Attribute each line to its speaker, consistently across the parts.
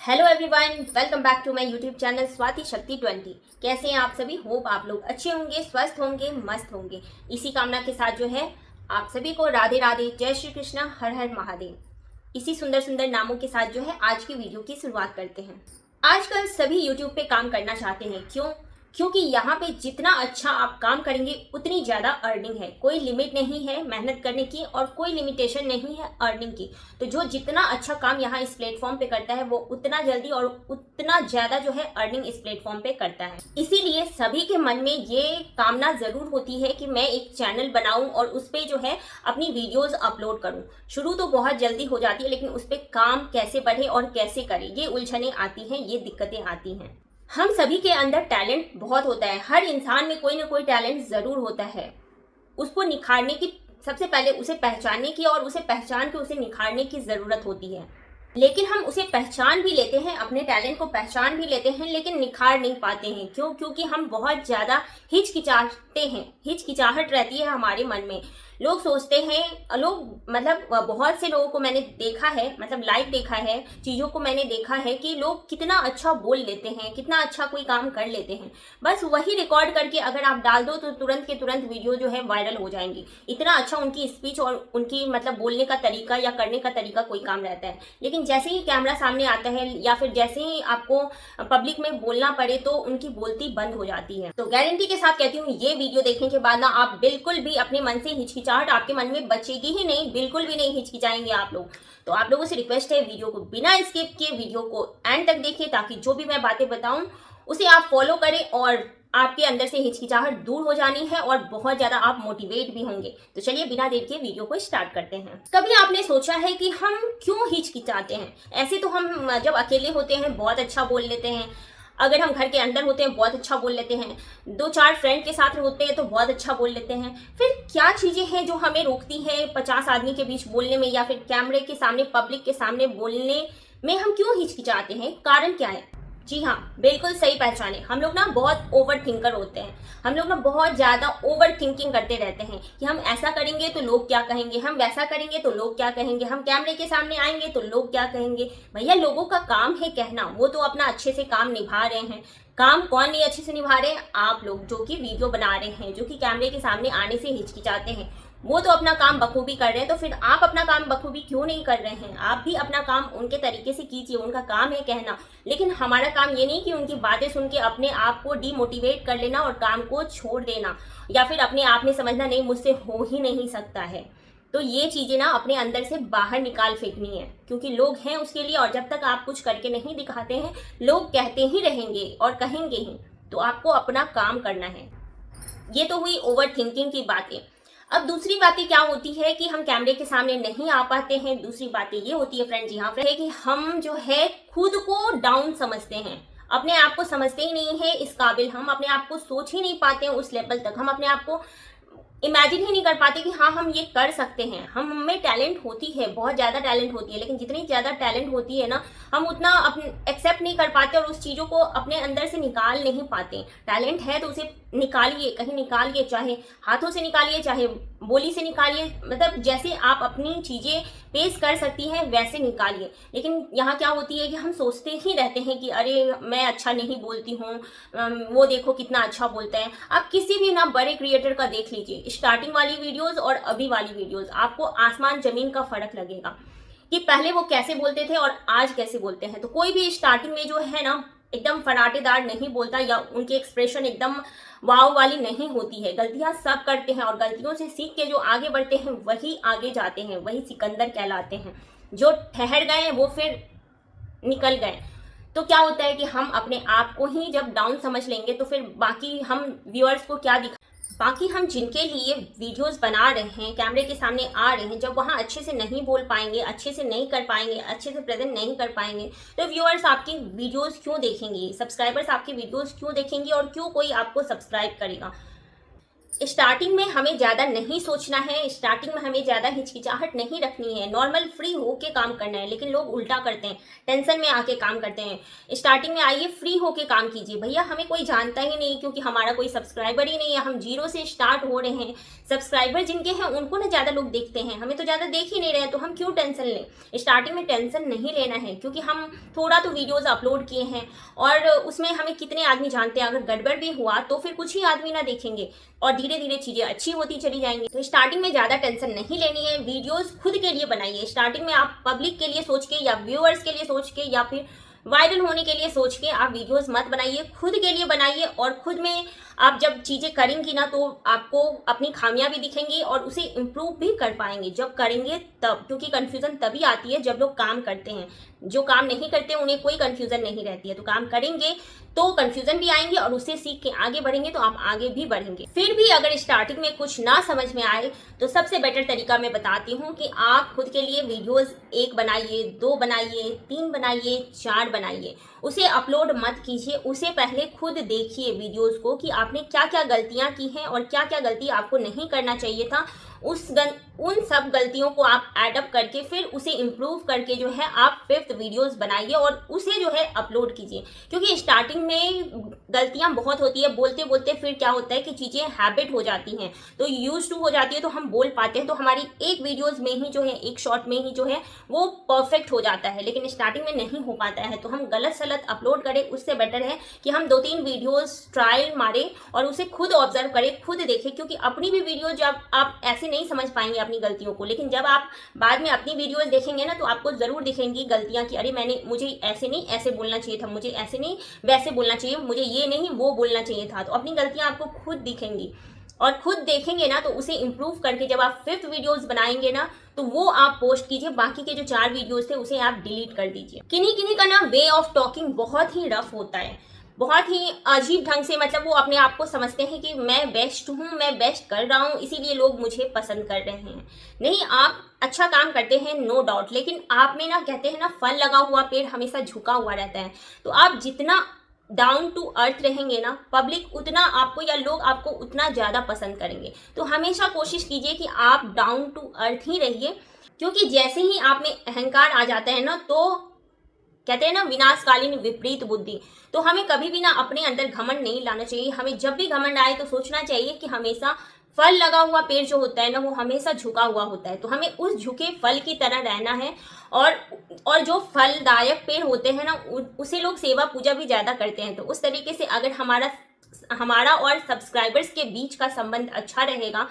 Speaker 1: Hello everyone, welcome back to my YouTube channel Swati Shakti 20। कैसे हैं आप सभी? होप आप लोग अच्छे होंगे, स्वस्थ होंगे, मस्त होंगे। इसी कामना के साथ जो है आप सभी को राधे राधे, जय श्री कृष्णा, हर हर महादेव। इसी सुंदर सुंदर नामों के साथ जो है आज की वीडियो की शुरुआत करते हैं। आजकल सभी यूट्यूब पे काम करना चाहते हैं। क्योंकि यहाँ पे जितना अच्छा आप काम करेंगे उतनी ज़्यादा अर्निंग है। कोई लिमिट नहीं है मेहनत करने की और कोई लिमिटेशन नहीं है अर्निंग की। तो जो जितना अच्छा काम यहाँ इस प्लेटफॉर्म पे करता है वो उतना जल्दी और उतना ज़्यादा जो है अर्निंग इस प्लेटफॉर्म पे करता है। इसीलिए सभी के मन में ये कामना ज़रूर होती है कि मैं एक चैनल बनाऊँ और उस पर जो है अपनी वीडियोज़ अपलोड करूँ। शुरू तो बहुत जल्दी हो जाती है, लेकिन उस पर काम कैसे बढ़े और कैसे करें, ये उलझनें आती हैं, ये दिक्कतें आती हैं। हम सभी के अंदर टैलेंट बहुत होता है। हर इंसान में कोई ना कोई टैलेंट ज़रूर होता है। उसको निखारने की, सबसे पहले उसे पहचानने की और उसे पहचान के उसे निखारने की ज़रूरत होती है। लेकिन हम उसे पहचान भी लेते हैं, अपने टैलेंट को पहचान भी लेते हैं, लेकिन निखार नहीं पाते हैं। क्योंकि हम बहुत ज़्यादा हिचकिचाते हैं, हिचकिचाहट रहती है हमारे मन में। लोग सोचते हैं, बहुत से लोगों को मैंने देखा है, लाइव देखा है, चीज़ों को मैंने देखा है कि लोग कितना अच्छा बोल लेते हैं, कितना अच्छा कोई काम कर लेते हैं। बस वही रिकॉर्ड करके अगर आप डाल दो तो तुरंत के तुरंत वीडियो जो है वायरल हो जाएंगी। इतना अच्छा उनकी स्पीच और उनकी बोलने का तरीका या करने का तरीका कोई काम रहता है। लेकिन जैसे ही कैमरा सामने आता है या फिर जैसे ही आपको पब्लिक में बोलना पड़े तो उनकी बोलती बंद हो जाती है। तो गारंटी के साथ कहती हूँ, ये वीडियो देखने के बाद ना आप बिल्कुल भी अपने मन से हिचकिचाहट आपके मन में बचेगी ही नहीं, बिल्कुल भी नहीं हिचकिचाएंगे आप लोग। तो आप लोगों से रिक्वेस्ट है, वीडियो को बिना स्किप किए वीडियो को एंड तक देखिए, ताकि जो भी मैं बातें बताऊं उसे आप फॉलो करें और आपके अंदर से हिचकिचाहट दूर हो जानी है और बहुत ज्यादा आप मोटिवेट भी होंगे। तो चलिए बिना देर के वीडियो को स्टार्ट करते हैं। कभी आपने सोचा है कि हम क्यों हिचकिचाते हैं? ऐसे तो हम जब अकेले होते हैं बहुत अच्छा बोल लेते हैं, अगर हम घर के अंदर होते हैं बहुत अच्छा बोल लेते हैं, 2-4 फ्रेंड के साथ होते हैं तो बहुत अच्छा बोल लेते हैं। फिर क्या चीज़ें हैं जो हमें रोकती है 50 आदमी के बीच बोलने में या फिर कैमरे के सामने, पब्लिक के सामने बोलने में हम क्यों हिचकिचाते हैं? कारण क्या है? जी हाँ, बिल्कुल सही पहचाने। हम लोग ना बहुत ओवर थिंकर होते हैं। हम लोग ना बहुत ज़्यादा ओवर थिंकिंग करते रहते हैं कि हम ऐसा करेंगे तो लोग क्या कहेंगे, हम वैसा करेंगे तो लोग क्या कहेंगे, हम कैमरे के सामने आएंगे तो लोग क्या कहेंगे। भैया, लोगों का काम है कहना, वो तो अपना अच्छे से काम निभा रहे हैं। काम कौन नहीं अच्छे से निभा रहे हैं? आप लोग जो कि वीडियो बना रहे हैं, जो कि कैमरे के सामने आने से हिचकिचाते हैं, वो तो अपना काम बखूबी कर रहे हैं। तो फिर आप अपना काम बखूबी क्यों नहीं कर रहे हैं? आप भी अपना काम उनके तरीके से कीजिए। उनका काम है कहना, लेकिन हमारा काम ये नहीं कि उनकी बातें सुन के अपने आप को डीमोटिवेट कर लेना और काम को छोड़ देना, या फिर अपने आप में समझना नहीं मुझसे हो ही नहीं सकता है। तो ये चीज़ें ना अपने अंदर से बाहर निकाल फेंकनी है, क्योंकि लोग हैं उसके लिए, और जब तक आप कुछ करके नहीं दिखाते हैं लोग कहते ही रहेंगे और कहेंगे ही। तो आपको अपना काम करना है। ये तो हुई ओवर थिंकिंग की बातें। अब दूसरी बातें क्या होती है कि हम कैमरे के सामने नहीं आ पाते हैं। दूसरी बातें ये होती है फ्रेंड, जी हाँ फ्रेंड, है कि हम जो है खुद को डाउन समझते हैं, अपने आप को समझते ही नहीं है इस काबिल। हम अपने आप को सोच ही नहीं पाते हैं उस लेवल तक, हम अपने आप को इमेजिन ही नहीं कर पाते कि हाँ हम ये कर सकते हैं। हम में टैलेंट होती है, बहुत ज़्यादा टैलेंट होती है, लेकिन जितनी ज़्यादा टैलेंट होती है ना, हम उतना एक्सेप्ट नहीं कर पाते और उस चीज़ों को अपने अंदर से निकाल नहीं पाते। टैलेंट है तो उसे निकालिए, कहीं निकालिए, चाहे हाथों से निकालिए, चाहे बोली से निकालिए, जैसे आप अपनी चीज़ें पेश कर सकती हैं वैसे निकालिए। लेकिन यहाँ क्या होती है कि हम सोचते ही रहते हैं कि अरे मैं अच्छा नहीं बोलती हूँ, वो देखो कितना अच्छा बोलता है। आप किसी भी ना बड़े क्रिएटर का देख लीजिए, स्टार्टिंग वाली वीडियोस और अभी वाली वीडियोस, आपको आसमान जमीन का फर्क लगेगा कि पहले वो कैसे बोलते थे और आज कैसे बोलते हैं। तो कोई भी स्टार्टिंग में जो है ना एकदम फराटेदार नहीं बोलता, या उनकी एक्सप्रेशन एकदम वाव वाली नहीं होती है। गलतियां सब करते हैं और गलतियों से सीख के जो आगे बढ़ते हैं वही आगे जाते हैं, वही सिकंदर कहलाते हैं। जो ठहर गए वो फिर निकल गए। तो क्या होता है कि हम अपने आप को ही जब डाउन समझ लेंगे तो फिर बाकी हम व्यूअर्स को क्या दिखा, बाकी हम जिनके लिए वीडियोस बना रहे हैं, कैमरे के सामने आ रहे हैं, जब वहाँ अच्छे से नहीं बोल पाएंगे, अच्छे से नहीं कर पाएंगे, अच्छे से प्रेजेंट नहीं कर पाएंगे, तो व्यूअर्स आपकी वीडियोस क्यों देखेंगे, सब्सक्राइबर्स आपकी वीडियोस क्यों देखेंगे और क्यों कोई आपको सब्सक्राइब करेगा? स्टार्टिंग में हमें ज़्यादा नहीं सोचना है, स्टार्टिंग में हमें ज़्यादा हिचकिचाहट नहीं रखनी है, नॉर्मल फ्री होके काम करना है। लेकिन लोग उल्टा करते हैं, टेंशन में आके काम करते हैं। स्टार्टिंग में आइए, फ्री होके काम कीजिए। भैया हमें कोई जानता ही नहीं, क्योंकि हमारा कोई सब्सक्राइबर ही नहीं है, हम जीरो से स्टार्ट हो रहे हैं। सब्सक्राइबर जिनके हैं उनको ना ज़्यादा लोग देखते हैं, हमें तो ज़्यादा देख ही नहीं रहे हैं, तो हम क्यों टेंशन लें। स्टार्टिंग में टेंशन नहीं लेना है, क्योंकि हम थोड़ा तो वीडियोज़ अपलोड किए हैं और उसमें हमें कितने आदमी जानते हैं। अगर गड़बड़ भी हुआ तो फिर कुछ ही आदमी ना देखेंगे और धीरे धीरे चीजें अच्छी होती चली जाएंगी। तो स्टार्टिंग में ज्यादा टेंशन नहीं लेनी है, वीडियोस खुद के लिए बनाइए। स्टार्टिंग में आप पब्लिक के लिए सोच के या व्यूअर्स के लिए सोच के या फिर वायरल होने के लिए सोच के आप वीडियोस मत बनाइए, खुद के लिए बनाइए। और खुद में आप जब चीजें करेंगी ना तो आपको अपनी खामियां भी दिखेंगी और उसे इम्प्रूव भी कर पाएंगे जब करेंगे तब। क्योंकि कंफ्यूजन तभी आती है जब लोग काम करते हैं, जो काम नहीं करते उन्हें कोई कंफ्यूजन नहीं रहती है। तो काम करेंगे तो कंफ्यूजन भी आएंगे और उसे सीख के आगे बढ़ेंगे तो आप आगे भी बढ़ेंगे। फिर भी अगर स्टार्टिंग में कुछ ना समझ में आए तो सबसे बेटर तरीका मैं बताती हूँ कि आप खुद के लिए वीडियोस 1 बनाइए, 2 बनाइए, 3 बनाइए, 4 बनाइए। उसे अपलोड मत कीजिए, उसे पहले खुद देखिए वीडियोस को कि आपने क्या क्या गलतियां की हैं और क्या क्या गलती आपको नहीं करना चाहिए था। उन सब गलतियों को आप एडअप करके फिर उसे इम्प्रूव करके जो है आप 5th वीडियोस बनाइए और उसे जो है अपलोड कीजिए। क्योंकि स्टार्टिंग में गलतियां बहुत होती है, बोलते बोलते फिर क्या होता है कि चीज़ें हैबिट हो जाती हैं, तो यूज टू हो जाती है, तो हम बोल पाते हैं, तो हमारी एक वीडियोज़ में ही जो है, एक शॉट में ही जो है वो परफेक्ट हो जाता है। लेकिन स्टार्टिंग में नहीं हो पाता है, तो हम गलत सलत अपलोड करें, उससे बेटर है कि हम 2-3 वीडियोज़ ट्रायल मारें और उसे खुद ऑब्जर्व करें, खुद देखें। क्योंकि अपनी भी वीडियो जब आप ऐसे नहीं समझ पाएंगे अपनी गलतियों को, लेकिन जब आप बाद में अपनी वीडियोस देखेंगे ना तो आपको जरूर दिखेंगी गलतियां कि अरे मुझे ऐसे नहीं ऐसे बोलना चाहिए था, मुझे ऐसे नहीं वैसे बोलना चाहिए, मुझे ये नहीं वो बोलना चाहिए था। तो अपनी गलतियां आपको खुद दिखेंगी और खुद देखेंगे ना तो उसे इम्प्रूव करके जब आप 5th वीडियोस बनाएंगे ना तो वो आप पोस्ट कीजिए। बाकी के जो 4 वीडियोस थे उसे आप डिलीट कर दीजिए। किन्हीं किन्हीं का ना वे ऑफ टॉकिंग बहुत ही रफ होता है, बहुत ही अजीब ढंग से, मतलब वो अपने आप को समझते हैं कि मैं बेस्ट हूँ, मैं बेस्ट कर रहा हूँ, इसीलिए लोग मुझे पसंद कर रहे हैं। नहीं, आप अच्छा काम करते हैं नो डाउट, लेकिन आप में ना कहते हैं ना फल लगा हुआ पेड़ हमेशा झुका हुआ रहता है। तो आप जितना डाउन टू अर्थ रहेंगे ना, पब्लिक उतना आपको या लोग आपको उतना ज़्यादा पसंद करेंगे। तो हमेशा कोशिश कीजिए कि आप डाउन टू अर्थ ही रहिए। क्योंकि जैसे ही आप में अहंकार आ जाता है ना तो कहते हैं ना विनाशकालीन विपरीत बुद्धि, तो हमें कभी भी ना अपने अंदर घमंड नहीं लाना चाहिए। हमें जब भी घमंड आए तो सोचना चाहिए कि हमेशा फल लगा हुआ पेड़ जो होता है ना वो हमेशा झुका हुआ होता है, तो हमें उस झुके फल की तरह रहना है। और जो फलदायक पेड़ होते हैं ना उसे लोग सेवा पूजा भी ज़्यादा करते हैं। तो उस तरीके से अगर हमारा और सब्सक्राइबर्स के बीच का संबंध अच्छा रहेगा,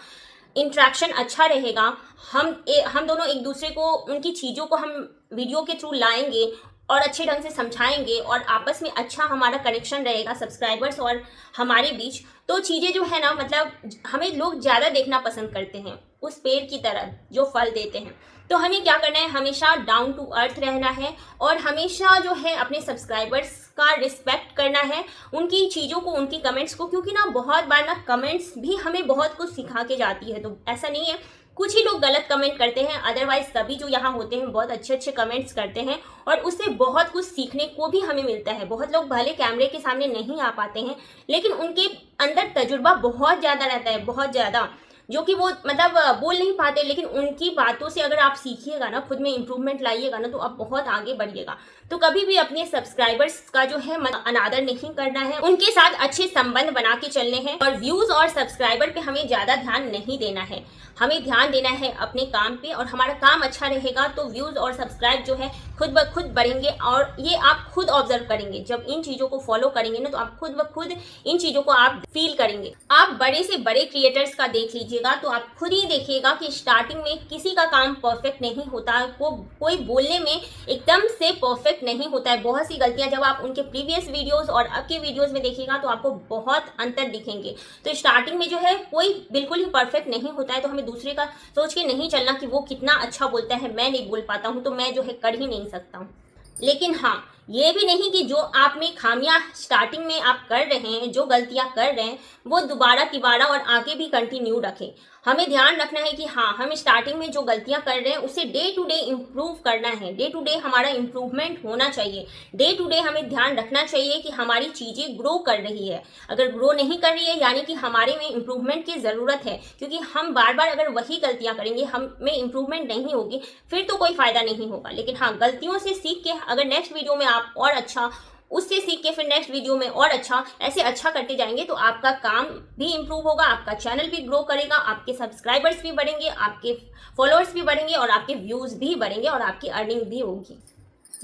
Speaker 1: इंट्रैक्शन अच्छा रहेगा, हम दोनों एक दूसरे को उनकी चीज़ों को हम वीडियो के थ्रू लाएंगे और अच्छे ढंग से समझाएंगे और आपस में अच्छा हमारा कनेक्शन रहेगा सब्सक्राइबर्स और हमारे बीच, तो चीज़ें जो है ना मतलब हमें लोग ज़्यादा देखना पसंद करते हैं उस पेड़ की तरह जो फल देते हैं। तो हमें क्या करना है, हमेशा डाउन टू अर्थ रहना है और हमेशा जो है अपने सब्सक्राइबर्स का रिस्पेक्ट करना है, उनकी चीज़ों को, उनकी कमेंट्स को। क्योंकि ना बहुत बार ना कमेंट्स भी हमें बहुत कुछ सिखा के जाती है। तो ऐसा नहीं है, कुछ ही लोग गलत कमेंट करते हैं, अदरवाइज सभी जो यहाँ होते हैं बहुत अच्छे अच्छे कमेंट्स करते हैं और उससे बहुत कुछ सीखने को भी हमें मिलता है। बहुत लोग भले कैमरे के सामने नहीं आ पाते हैं लेकिन उनके अंदर तजुर्बा बहुत ज़्यादा रहता है, बहुत ज़्यादा, जो कि वो मतलब बोल नहीं पाते, लेकिन उनकी बातों से अगर आप सीखिएगा ना, खुद में इंप्रूवमेंट लाइएगा ना, तो आप बहुत आगे बढ़िएगा। तो कभी भी अपने सब्सक्राइबर्स का जो है अनादर नहीं करना है, उनके साथ अच्छे संबंध बना के चलने हैं और व्यूज और सब्सक्राइबर पे हमें ज़्यादा ध्यान नहीं देना है। हमें ध्यान देना है अपने काम पे, और हमारा काम अच्छा रहेगा तो व्यूज और सब्सक्राइब जो है खुद ब खुद बढ़ेंगे। और ये आप खुद ऑब्जर्व करेंगे, जब इन चीज़ों को फॉलो करेंगे ना तो आप खुद ब खुद इन चीज़ों को आप फील करेंगे। आप बड़े से बड़े क्रिएटर्स का देख लीजिएगा तो आप खुद ही देखिएगा कि स्टार्टिंग में किसी का काम परफेक्ट नहीं होता, कोई बोलने में एकदम से परफेक्ट नहीं होता है। बहुत सी गलतियां जब आप उनके प्रीवियस वीडियोस और अब के वीडियोस में देखिएगा तो आपको बहुत अंतर दिखेंगे। तो स्टार्टिंग में जो है कोई बिल्कुल ही परफेक्ट नहीं होता है, तो हमें दूसरे का सोच के नहीं चलना कि वो कितना अच्छा बोलता है, मैं नहीं बोल पाता हूँ तो मैं जो है कर ही नहीं सकता हूँ। लेकिन हाँ, ये भी नहीं कि जो आप में खामियां स्टार्टिंग में आप कर रहे हैं, जो गलतियां कर रहे हैं वो दोबारा तिबारा और आगे भी कंटिन्यू रखें। हमें ध्यान रखना है कि हाँ, हम स्टार्टिंग में जो गलतियां कर रहे हैं उसे डे टू डे इम्प्रूव करना है, डे टू डे हमारा इम्प्रूवमेंट होना चाहिए, डे टू डे हमें ध्यान रखना चाहिए कि हमारी चीज़ें ग्रो कर रही है। अगर ग्रो नहीं कर रही है यानी कि हमारे में इम्प्रूवमेंट की ज़रूरत है, क्योंकि हम बार बार अगर वही गलतियां करेंगे, हम में इम्प्रूवमेंट नहीं होगी, फिर तो कोई फ़ायदा नहीं होगा। लेकिन हाँ, गलतियों से सीख के अगर नेक्स्ट वीडियो में आप और अच्छा, उससे सीख के फिर नेक्स्ट वीडियो में और अच्छा, ऐसे अच्छा करते जाएंगे तो आपका काम भी इम्प्रूव होगा, आपका चैनल भी ग्रो करेगा, आपके सब्सक्राइबर्स भी बढ़ेंगे, आपके फॉलोअर्स भी बढ़ेंगे और आपके व्यूज़ भी बढ़ेंगे और आपकी अर्निंग भी होगी।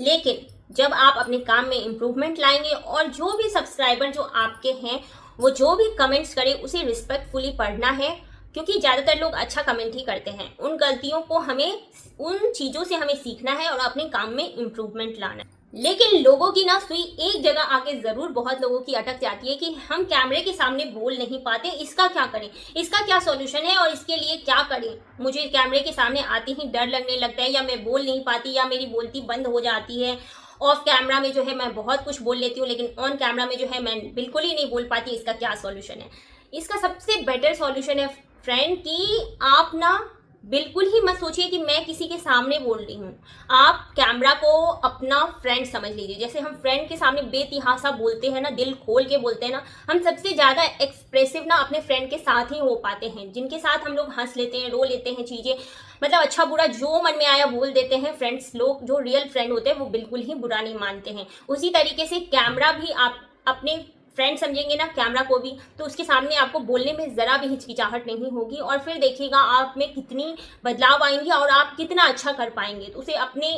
Speaker 1: लेकिन जब आप अपने काम में इम्प्रूवमेंट लाएंगे और जो भी सब्सक्राइबर जो आपके हैं वो जो भी कमेंट्स करें उसे रिस्पेक्टफुली पढ़ना है, क्योंकि ज़्यादातर लोग अच्छा कमेंट ही करते हैं। उन गलतियों को हमें, उन चीज़ों से हमें सीखना है और अपने काम में इम्प्रूवमेंट लाना है। लेकिन लोगों की ना सुई एक जगह आके ज़रूर बहुत लोगों की अटक जाती है कि हम कैमरे के सामने बोल नहीं पाते, इसका क्या करें, इसका क्या सॉल्यूशन है और इसके लिए क्या करें। मुझे कैमरे के सामने आते ही डर लगने लगता है, या मैं बोल नहीं पाती, या मेरी बोलती बंद हो जाती है। ऑफ कैमरा में जो है मैं बहुत कुछ बोल लेती हूँ, लेकिन ऑन कैमरा में जो है मैं बिल्कुल ही नहीं बोल पाती। इसका क्या सॉल्यूशन है? इसका सबसे बेटर सॉल्यूशन है फ्रेंड कि आप ना बिल्कुल ही मत सोचिए कि मैं किसी के सामने बोल रही हूँ। आप कैमरा को अपना फ्रेंड समझ लीजिए। जैसे हम फ्रेंड के सामने बेतिहासा बोलते हैं ना, दिल खोल के बोलते हैं ना, हम सबसे ज़्यादा एक्सप्रेसिव ना अपने फ्रेंड के साथ ही हो पाते हैं, जिनके साथ हम लोग हंस लेते हैं, रो लेते हैं चीज़ें, मतलब अच्छा बुरा जो मन में आया बोल देते हैं। फ्रेंड्स लोग जो रियल फ्रेंड होते हैं वो बिल्कुल ही बुरा नहीं मानते हैं। उसी तरीके से कैमरा भी आप अपने फ्रेंड समझेंगे ना कैमरा को भी, तो उसके सामने आपको बोलने में ज़रा भी हिचकिचाहट नहीं होगी और फिर देखिएगा आप में कितनी बदलाव आएंगे और आप कितना अच्छा कर पाएंगे। तो उसे अपने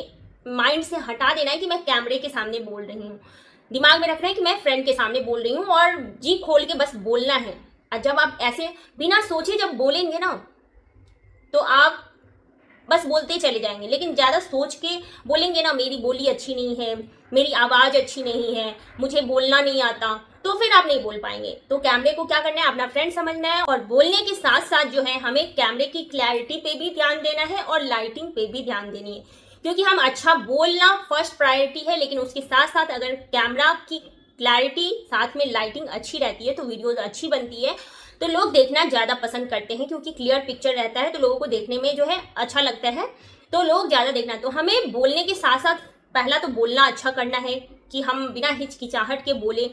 Speaker 1: माइंड से हटा देना है कि मैं कैमरे के सामने बोल रही हूँ, दिमाग में रखना है कि मैं फ्रेंड के सामने बोल रही हूँ और जी खोल के बस बोलना है। और जब आप ऐसे बिना सोचे जब बोलेंगे ना तो आप बस बोलते चले जाएंगे। लेकिन ज़्यादा सोच के बोलेंगे ना, मेरी बोली अच्छी नहीं है, मेरी आवाज़ अच्छी नहीं है, मुझे बोलना नहीं आता, तो फिर आप नहीं बोल पाएंगे। तो कैमरे को क्या करना है, अपना फ्रेंड समझना है और बोलने के साथ साथ जो है हमें कैमरे की क्लैरिटी पे भी ध्यान देना है और लाइटिंग पे भी ध्यान देनी है। क्योंकि हम अच्छा बोलना फर्स्ट प्रायोरिटी है, लेकिन उसके साथ साथ अगर कैमरा की क्लैरिटी साथ में लाइटिंग अच्छी रहती है तो वीडियोज अच्छी बनती है, तो लोग देखना ज़्यादा पसंद करते हैं। क्योंकि क्लियर पिक्चर रहता है तो लोगों को देखने में जो है अच्छा लगता है, तो लोग ज़्यादा देखना। तो हमें बोलने के साथ साथ पहला तो बोलना अच्छा करना है कि हम बिना हिचकिचाहट के बोले,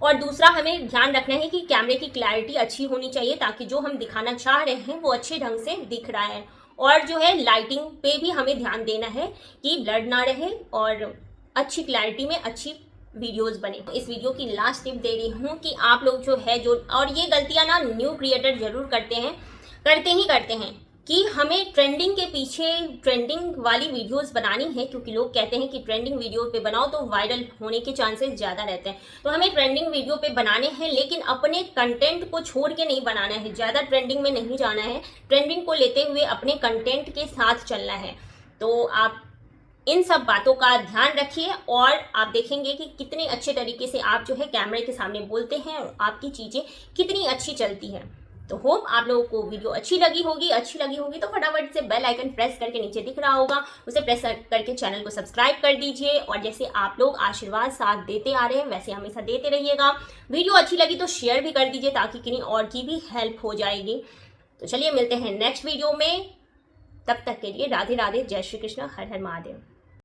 Speaker 1: और दूसरा हमें ध्यान रखना है कि कैमरे की क्लैरिटी अच्छी होनी चाहिए ताकि जो हम दिखाना चाह रहे हैं वो अच्छे ढंग से दिख रहा है। और जो है लाइटिंग पे भी हमें ध्यान देना है कि ब्लर ना रहे और अच्छी क्लैरिटी में अच्छी वीडियोस बने। इस वीडियो की लास्ट टिप दे रही हूँ कि आप लोग जो है जो, और ये गलतियाँ ना न्यू क्रिएटर जरूर करते हैं कि हमें ट्रेंडिंग के पीछे ट्रेंडिंग वाली वीडियोस बनानी है, क्योंकि लोग कहते हैं कि ट्रेंडिंग वीडियो पे बनाओ तो वायरल होने के चांसेस ज़्यादा रहते हैं। तो हमें ट्रेंडिंग वीडियो पे बनाने हैं, लेकिन अपने कंटेंट को छोड़ के नहीं बनाना है, ज़्यादा ट्रेंडिंग में नहीं जाना है, ट्रेंडिंग को लेते हुए अपने कंटेंट के साथ चलना है। तो आप इन सब बातों का ध्यान रखिए और आप देखेंगे कि कितने अच्छे तरीके से आप जो है कैमरे के सामने बोलते हैं और आपकी चीज़ें कितनी अच्छी चलती हैं। तो होप आप लोगों को वीडियो अच्छी लगी होगी तो फटाफट से बेल आइकन प्रेस करके नीचे दिख रहा होगा, उसे प्रेस करके चैनल को सब्सक्राइब कर दीजिए। और जैसे आप लोग आशीर्वाद साथ देते आ रहे हैं वैसे हमेशा देते रहिएगा। वीडियो अच्छी लगी तो शेयर भी कर दीजिए ताकि किन्हीं और की भी हेल्प हो जाएगी। तो चलिए मिलते हैं नेक्स्ट वीडियो में, तब तक के लिए राधे राधे, जय श्री कृष्ण, हर हर महादेव।